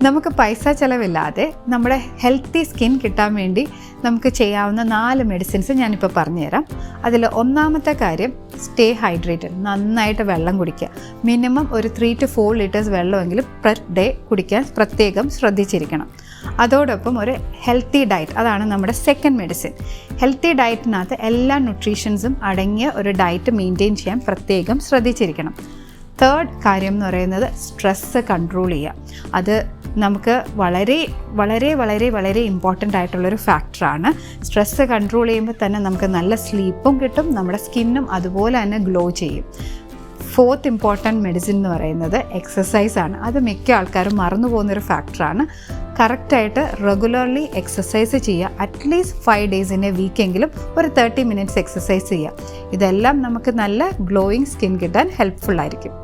നമുക്ക് പൈസ ചിലവില്ലാതെ നമ്മുടെ ഹെൽത്തി സ്കിൻ കിട്ടാൻ വേണ്ടി നമുക്ക് ചെയ്യാവുന്ന 4 മെഡിസിൻസ് ഞാനിപ്പോൾ പറഞ്ഞുതരാം. അതിൽ ഒന്നാമത്തെ കാര്യം, സ്റ്റേ ഹൈഡ്രേറ്റഡ്. നന്നായിട്ട് വെള്ളം കുടിക്കുക. മിനിമം ഒരു 3 to 4 liters വെള്ളമെങ്കിലും പെർ ഡേ കുടിക്കാൻ പ്രത്യേകം ശ്രദ്ധിച്ചിരിക്കണം. അതോടൊപ്പം ഒരു ഹെൽത്തി ഡയറ്റ്, അതാണ് നമ്മുടെ സെക്കൻഡ് മെഡിസിൻ. ഹെൽത്തി ഡയറ്റിനകത്ത് എല്ലാ ന്യൂട്രീഷൻസും അടങ്ങിയ ഒരു ഡയറ്റ് മെയിൻറ്റെയിൻ ചെയ്യാൻ പ്രത്യേകം ശ്രദ്ധിച്ചിരിക്കണം. തേർഡ് കാര്യം എന്ന് പറയുന്നത് സ്ട്രെസ്സ് കൺട്രോൾ ചെയ്യുക. അത് നമുക്ക് വളരെ വളരെ വളരെ വളരെ ഇമ്പോർട്ടൻ്റ് ആയിട്ടുള്ളൊരു ഫാക്ടറാണ്. സ്ട്രെസ്സ് കൺട്രോൾ ചെയ്യുമ്പോൾ തന്നെ നമുക്ക് നല്ല സ്ലീപ്പും കിട്ടും, നമ്മുടെ സ്കിന്നും അതുപോലെ തന്നെ ഗ്ലോ ചെയ്യും. ഫോർത്ത് ഇമ്പോർട്ടൻറ്റ് മെഡിസിൻ എന്ന് പറയുന്നത് എക്സസൈസാണ്. അത് മിക്ക ആൾക്കാരും മറന്നു പോകുന്നൊരു ഫാക്ടറാണ്. കറക്റ്റായിട്ട് റെഗുലർലി എക്സസൈസ് ചെയ്യുക. At least 5 days in a week എങ്കിലും ഒരു 30 minutes എക്സസൈസ് ചെയ്യുക. ഇതെല്ലാം നമുക്ക് നല്ല ഗ്ലോയിങ് സ്കിൻ കിട്ടാൻ ഹെൽപ്ഫുൾ ആയിരിക്കും.